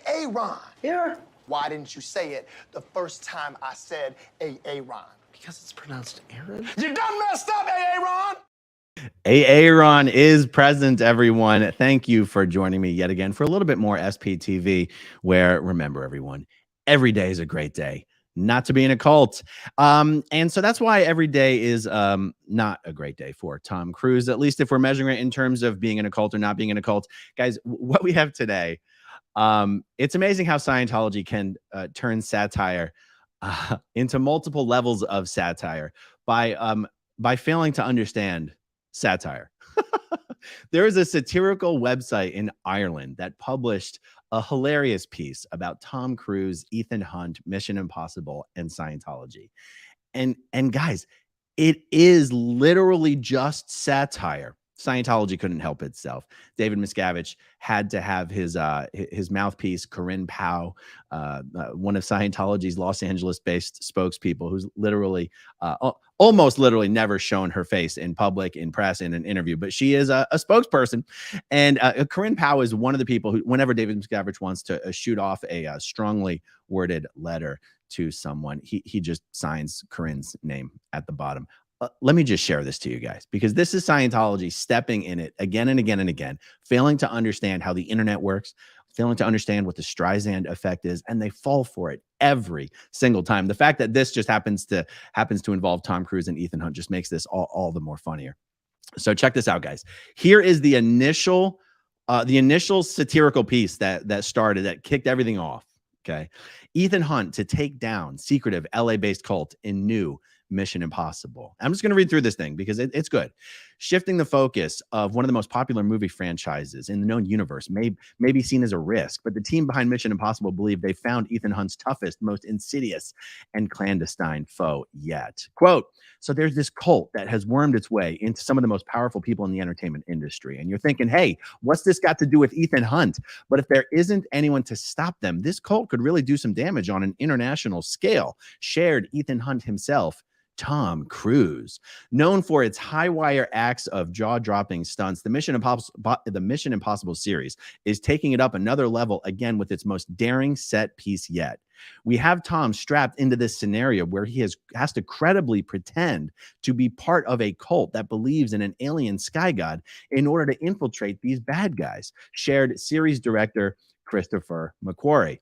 Aaron. Yeah. Why didn't you say it the first time I said Aaron? Because it's pronounced Aaron? You done messed up, Aaron! Aaron is present, everyone. Thank you for joining me yet again for a little bit more SPTV, where, remember, everyone, every day is a great day not to be in a cult. And so that's why every day is not a great day for Tom Cruise, at least if we're measuring it in terms of being in a cult or not being in a cult. Guys, what we have today, it's amazing how Scientology can turn satire into multiple levels of satire by failing to understand satire. There is a satirical website in Ireland that published a hilarious piece about Tom Cruise, Ethan Hunt, Mission Impossible, and Scientology. And guys, it is literally just satire. Scientology couldn't help itself. David Miscavige had to have his mouthpiece, Corinne Powell, one of Scientology's Los Angeles-based spokespeople, who's literally, almost literally never shown her face in public, in press, in an interview, but she is a spokesperson. And Corinne Powell is one of the people who, whenever David Miscavige wants to shoot off a strongly worded letter to someone, he just signs Corinne's name at the bottom. Let me just share this to you guys, because this is Scientology stepping in it again and again and again, failing to understand how the internet works, failing to understand what the Streisand effect is, and they fall for it every single time. The fact that this just happens to involve Tom Cruise and Ethan Hunt just makes this all the more funnier. So check this out, guys. Here is the initial satirical piece that kicked everything off. Okay, Ethan Hunt to take down secretive LA-based cult in new Mission Impossible. I'm just going to read through this thing because it's good. Shifting the focus of one of the most popular movie franchises in the known universe may be seen as a risk, but the team behind Mission Impossible believe they found Ethan Hunt's toughest, most insidious, and clandestine foe yet. Quote, so there's this cult that has wormed its way into some of the most powerful people in the entertainment industry. And you're thinking, hey, what's this got to do with Ethan Hunt? But if there isn't anyone to stop them, this cult could really do some damage on an international scale, shared Ethan Hunt himself, Tom Cruise. Known for its high-wire acts of jaw-dropping stunts, the Mission Impossible series is taking it up another level again with its most daring set piece yet. We have Tom strapped into this scenario where he has to credibly pretend to be part of a cult that believes in an alien sky god in order to infiltrate these bad guys, shared series director Christopher McQuarrie.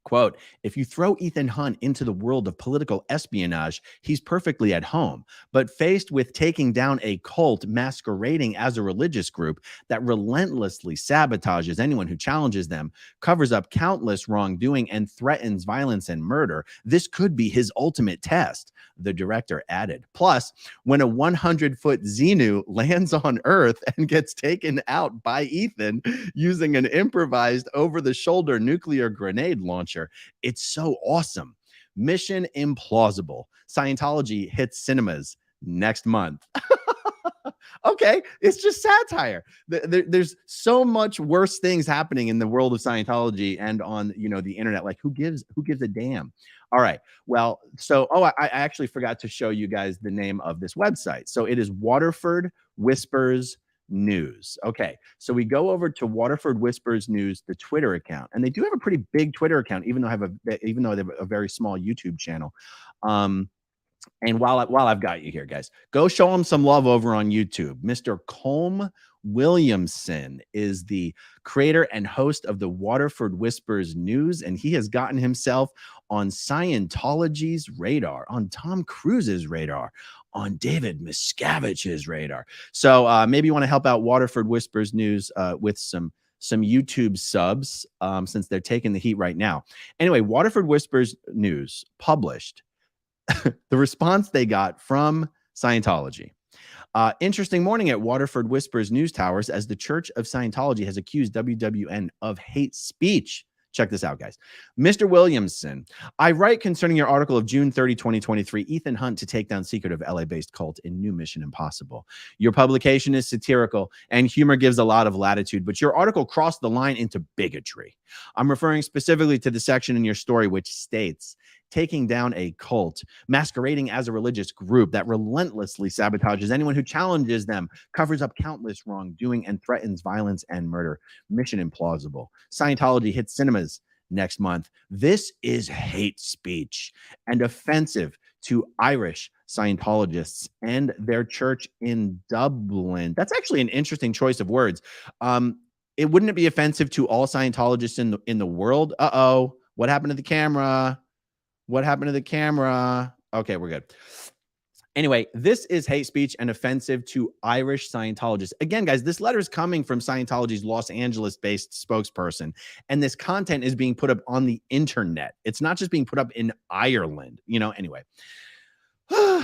Quote, if you throw Ethan Hunt into the world of political espionage, he's perfectly at home. But faced with taking down a cult masquerading as a religious group that relentlessly sabotages anyone who challenges them, covers up countless wrongdoing, and threatens violence and murder, this could be his ultimate test, the director added. Plus, when a 100-foot Xenu lands on Earth and gets taken out by Ethan using an improvised over-the-shoulder nuclear grenade launcher, it's so awesome. Mission Implausible. Scientology hits cinemas next month. Okay, it's just satire. There's so much worse things happening in the world of Scientology and on the internet. Like, who gives a damn? All right. Well, so I actually forgot to show you guys the name of this website. So it is Waterford Whispers News. Okay, so we go over to Waterford Whispers News, the Twitter account, and they do have a pretty big Twitter account, even though they have a very small YouTube channel. And while I've got you here, guys, go show them some love over on YouTube. Mr. Colm Williamson is the creator and host of the Waterford Whispers News, and he has gotten himself on Scientology's radar, on Tom Cruise's radar, on David Miscavige's radar. So maybe you want to help out Waterford Whispers News with some YouTube subs, since they're taking the heat right now. Anyway, Waterford Whispers News published the response they got from Scientology. Interesting morning at Waterford Whispers News Towers as the Church of Scientology has accused WWN of hate speech. Check this out, guys. Mr. Williamson, I write concerning your article of June 30, 2023, Ethan Hunt to take down secretive LA-based cult in new Mission Impossible. Your publication is satirical and humor gives a lot of latitude, but your article crossed the line into bigotry. I'm referring specifically to the section in your story which states, taking down a cult, masquerading as a religious group that relentlessly sabotages anyone who challenges them, covers up countless wrongdoing, and threatens violence and murder. Mission implausible. Scientology hits cinemas next month. This is hate speech and offensive to Irish Scientologists and their church in Dublin. That's actually an interesting choice of words. It wouldn't it be offensive to all Scientologists in the world? Uh-oh. What happened to the camera? What happened to the camera? Okay, we're good. Anyway, this is hate speech and offensive to Irish Scientologists. Again, guys, this letter is coming from Scientology's Los Angeles-based spokesperson, and this content is being put up on the internet. It's not just being put up in Ireland. Anyway.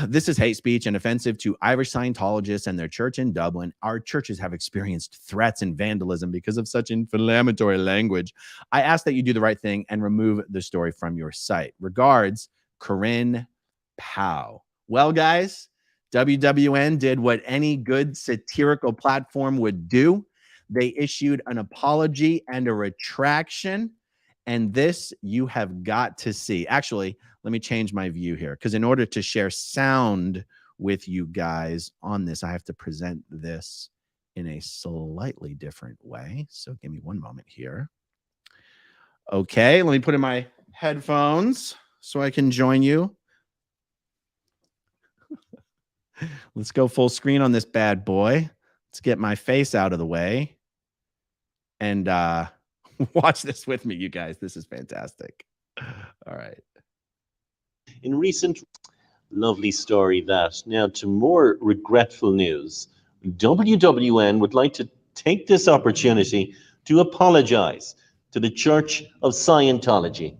This is hate speech and offensive to Irish Scientologists and their church in Dublin. Our churches have experienced threats and vandalism because of such inflammatory language. I ask that you do the right thing and remove the story from your site. Regards, Corinne Pow. Well, guys, WWN did what any good satirical platform would do. They issued an apology and a retraction. And this you have got to see. Actually, let me change my view here, because in order to share sound with you guys on this, I have to present this in a slightly different way. So give me one moment here. Okay, let me put in my headphones so I can join you. Let's go full screen on this bad boy. Let's get my face out of the way. And watch this with me, you guys. This is fantastic. All right. In recent, lovely story that. Now to more regretful news. WWN would like to take this opportunity to apologize to the Church of Scientology.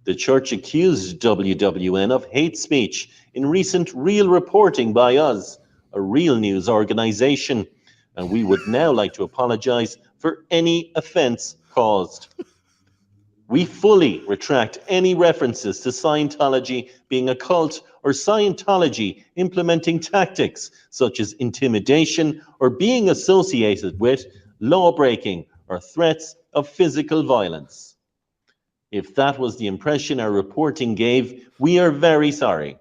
The church accused WWN of hate speech in recent Real reporting by us, a real news organization, and we would now like to apologize for any offense caused. We fully retract any references to Scientology being a cult or Scientology implementing tactics such as intimidation or being associated with law-breaking or threats of physical violence. If that was the impression our reporting gave, we are very sorry.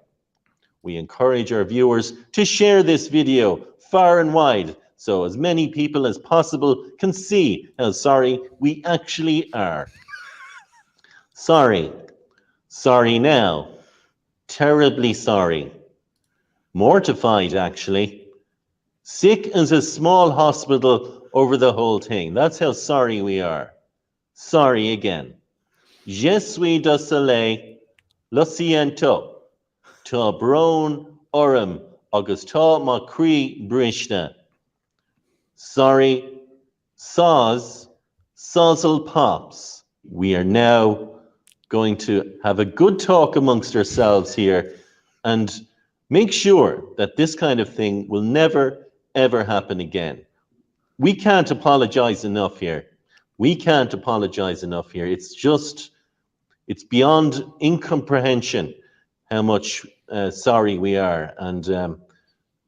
We encourage our viewers to share this video far and wide so as many people as possible can see how sorry we actually are. Sorry. Sorry now. Terribly sorry. Mortified, actually. Sick as a small hospital over the whole thing. That's how sorry we are. Sorry again. Je suis désolé, lo siento. Tá brón orm agus tá má crí brishna. Sorry, sozzle pops. We are now going to have a good talk amongst ourselves here and make sure that this kind of thing will never, ever happen again. We can't apologize enough here. We can't apologize enough here. It's beyond incomprehension how much sorry we are. And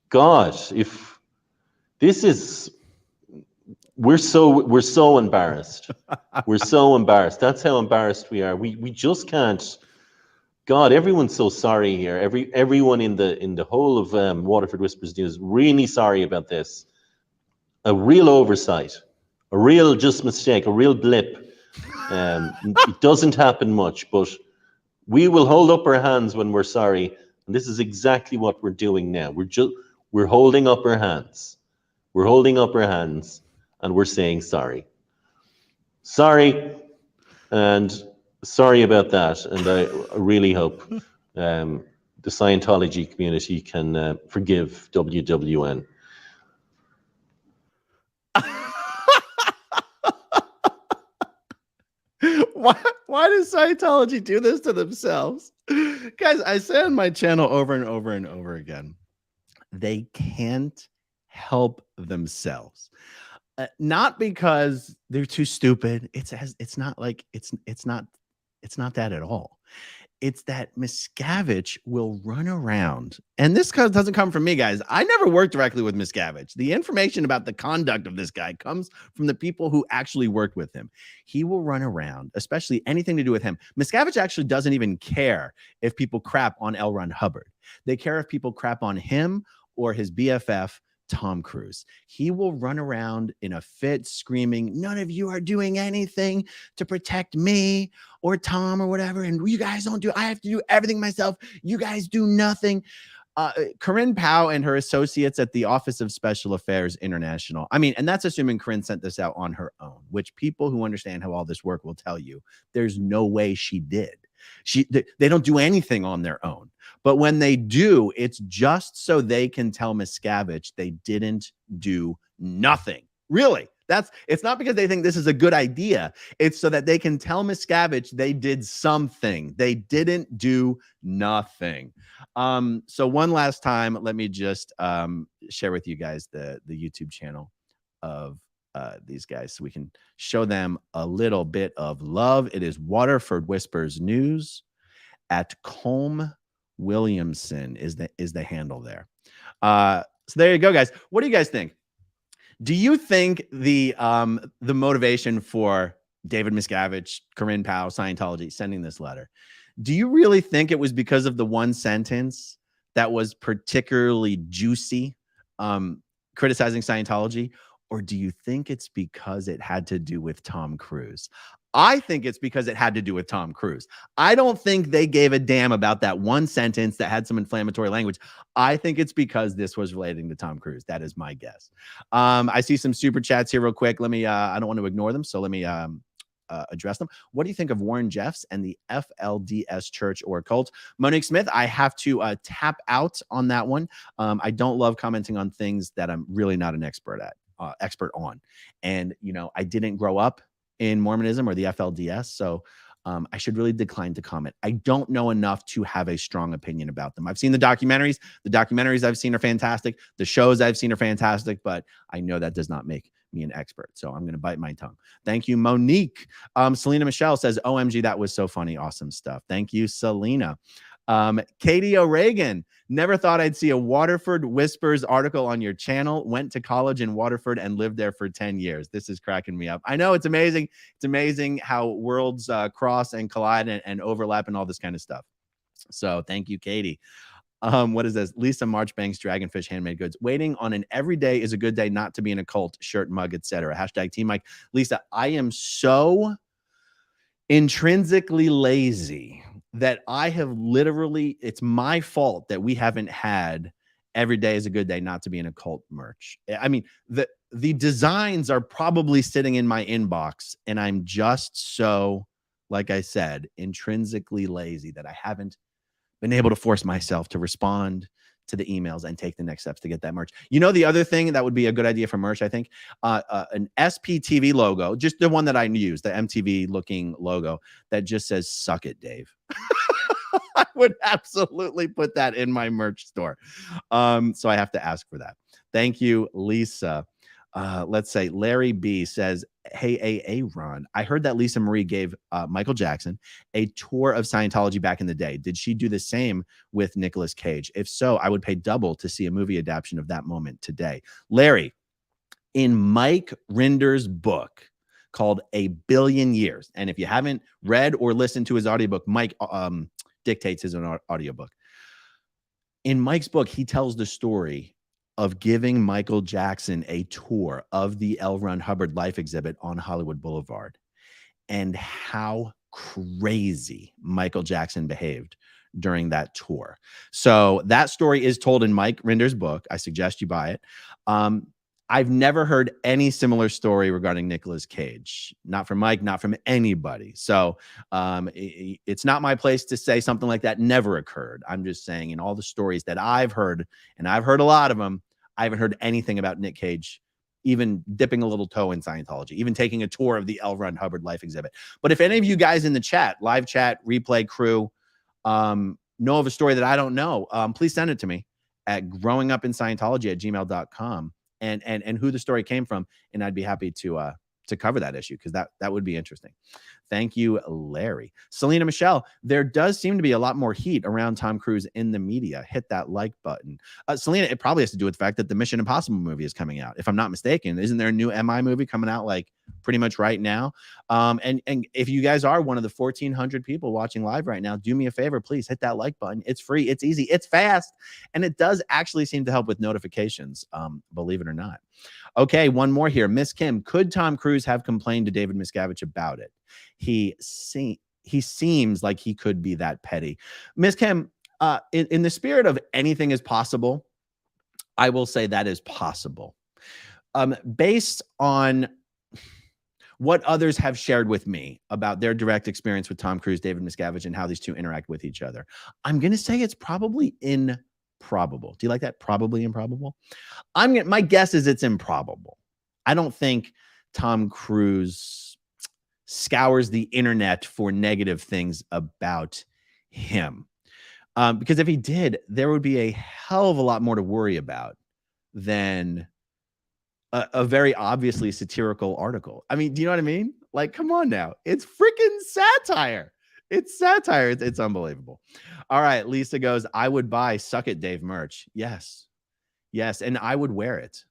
God, if this is, we're so embarrassed. We're so embarrassed. That's how embarrassed we are. We just can't. God, everyone's so sorry here. Everyone in the whole of Waterford Whispers News really sorry about this. A real oversight, a real just mistake, a real blip. It doesn't happen much, but we will hold up our hands when we're sorry. And this is exactly what we're doing now. We're holding up our hands. We're holding up our hands and we're saying sorry. Sorry, and sorry about that. And I really hope the Scientology community can forgive WWN. Why does Scientology do this to themselves? Guys, I say on my channel over and over and over again, they can't help themselves. Not because they're too stupid. It's not that at all. It's that Miscavige will run around, and this doesn't come from me, guys. I never worked directly with Miscavige. The information about the conduct of this guy comes from the people who actually worked with him. He will run around, especially anything to do with him. Miscavige actually doesn't even care if people crap on L. Ron Hubbard. They care if people crap on him or his BFF, Tom Cruise. He will run around in a fit screaming, none of you are doing anything to protect me or Tom or whatever. And you guys don't do, I have to do everything myself. You guys do nothing. Corinne Powell and her associates at the Office of Special Affairs International. I mean, and that's assuming Corinne sent this out on her own, which people who understand how all this work will tell you there's no way she did. They don't do anything on their own. But when they do, it's just so they can tell Miscavige they didn't do nothing. Really, it's not because they think this is a good idea. It's so that they can tell Miscavige they did something. They didn't do nothing. So one last time, let me just share with you guys the YouTube channel of these guys so we can show them a little bit of love. It is Waterford Whispers News at Colm Williamson is the handle there. So there you go, guys. What do you guys think? Do you think the motivation for David Miscavige, Corinne Powell, Scientology sending this letter, do you really think it was because of the one sentence that was particularly juicy, criticizing Scientology? Or do you think it's because it had to do with Tom Cruise? I think it's because it had to do with Tom Cruise. I don't think they gave a damn about that one sentence that had some inflammatory language. I think it's because this was relating to Tom Cruise. That is my guess. I see some super chats here real quick. Let me, I don't want to ignore them. So let me address them. What do you think of Warren Jeffs and the FLDS church or cult? Monique Smith, I have to tap out on that one. I don't love commenting on things that I'm really not an expert on. And, you know, I didn't grow up in Mormonism or the FLDS. So I should really decline to comment. I don't know enough to have a strong opinion about them. I've seen the documentaries. The documentaries I've seen are fantastic. The shows I've seen are fantastic, but I know that does not make me an expert. So I'm going to bite my tongue. Thank you, Monique. Selena Michelle says, OMG, that was so funny. Awesome stuff. Thank you, Selena. Katie O'Regan, never thought I'd see a Waterford Whispers article on your channel. Went to college in Waterford and lived there for 10 years. This is cracking me up. I know, it's amazing. It's amazing how worlds cross and collide and overlap and all this kind of stuff. So thank you, Katie. What is this? Lisa Marchbanks, Dragonfish Handmade Goods. Waiting on an every day is a good day not to be in a cult, shirt, mug, etc. Hashtag Team Mike. Lisa, I am so intrinsically lazy that I have literally, it's my fault that we haven't had every day is a good day not to be in a cult merch. I mean, the designs are probably sitting in my inbox, and I'm just so, like I said, intrinsically lazy that I haven't been able to force myself to respond to the emails and take the next steps to get that merch. You know, the other thing that would be a good idea for merch, I think, an SPTV logo, just the one that I use, the MTV looking logo that just says, suck it, Dave. I would absolutely put that in my merch store. So I have to ask for that. Thank you, Lisa. Let's say Larry B says, hey, Ron, I heard that Lisa Marie gave Michael Jackson a tour of Scientology back in the day. Did she do the same with Nicolas Cage? If so, I would pay double to see a movie adaptation of that moment today. Larry, in Mike Rinder's book called A Billion Years, and if you haven't read or listened to his audiobook, Mike dictates his own audiobook. In Mike's book, he tells the story of giving Michael Jackson a tour of the L. Ron Hubbard Life exhibit on Hollywood Boulevard and how crazy Michael Jackson behaved during that tour. So that story is told in Mike Rinder's book. I suggest you buy it. I've never heard any similar story regarding Nicolas Cage, not from Mike, not from anybody. So it's not my place to say something like that never occurred. I'm just saying, in all the stories that I've heard, and I've heard a lot of them, I haven't heard anything about Nick Cage even dipping a little toe in Scientology, even taking a tour of the L. Ron Hubbard Life exhibit. But if any of you guys in the chat, live chat, replay crew, know of a story that I don't know, please send it to me at growingupinscientology@gmail.com. And who the story came from, and I'd be happy to cover that issue, because that would be interesting. Thank you, Larry. Selena Michelle, there does seem to be a lot more heat around Tom Cruise in the media. Hit that like button. Selena, it probably has to do with the fact that the Mission Impossible movie is coming out. If I'm not mistaken, isn't there a new MI movie coming out like pretty much right now? And if you guys are one of the 1,400 people watching live right now, do me a favor, please hit that like button. It's free, it's easy, it's fast, and it does actually seem to help with notifications, believe it or not. Okay, one more here. Miss Kim, could Tom Cruise have complained to David Miscavige about it? He seems like he could be that petty. Miss Kim, in the spirit of anything is possible, I will say that is possible. Based on what others have shared with me about their direct experience with Tom Cruise, David Miscavige, and how these two interact with each other, I'm going to say it's probably improbable. Do you like that? Probably improbable? My guess is it's improbable. I don't think Tom Cruise scours the internet for negative things about him. Because if he did, there would be a hell of a lot more to worry about than a very obviously satirical article. I mean, do you know what I mean? Like, come on now. It's freaking satire. It's satire. It's unbelievable. All right. Lisa goes, I would buy Suck It Dave merch. Yes. Yes. And I would wear it.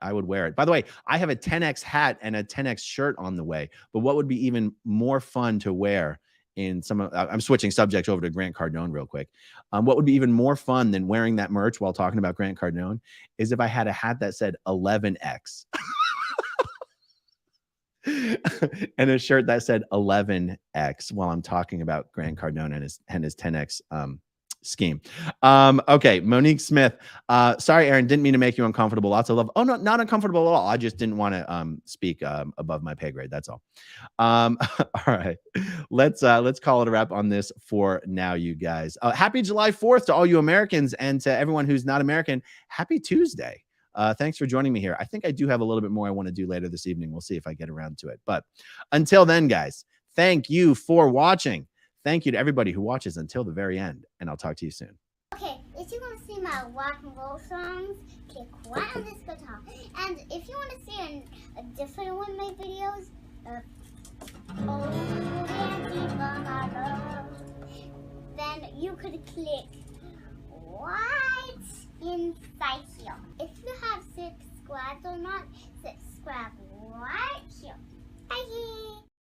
I would wear it. By the way, I have a 10X hat and a 10X shirt on the way. But what would be even more fun to wear in I'm switching subjects over to Grant Cardone real quick. What would be even more fun than wearing that merch while talking about Grant Cardone is if I had a hat that said 11X and a shirt that said 11X while I'm talking about Grant Cardone and his 10X scheme. Okay, Monique Smith. Sorry, Aaron, didn't mean to make you uncomfortable. Lots of love. Oh, no, not uncomfortable at all. I just didn't want to speak above my pay grade. That's all. All right, let's call it a wrap on this for now, you guys. Happy July 4th to all you Americans, and to everyone who's not American, happy Tuesday. Thanks for joining me here. I think I do have a little bit more I want to do later this evening. We'll see if I get around to it. But until then, guys, thank you for watching. Thank you to everybody who watches until the very end, and I'll talk to you soon. Okay, if you want to see my rock and roll songs, click right on this guitar. And if you want to see a different one of my videos, then you could click right inside here. If you have subscribed or not, subscribe right here. Bye.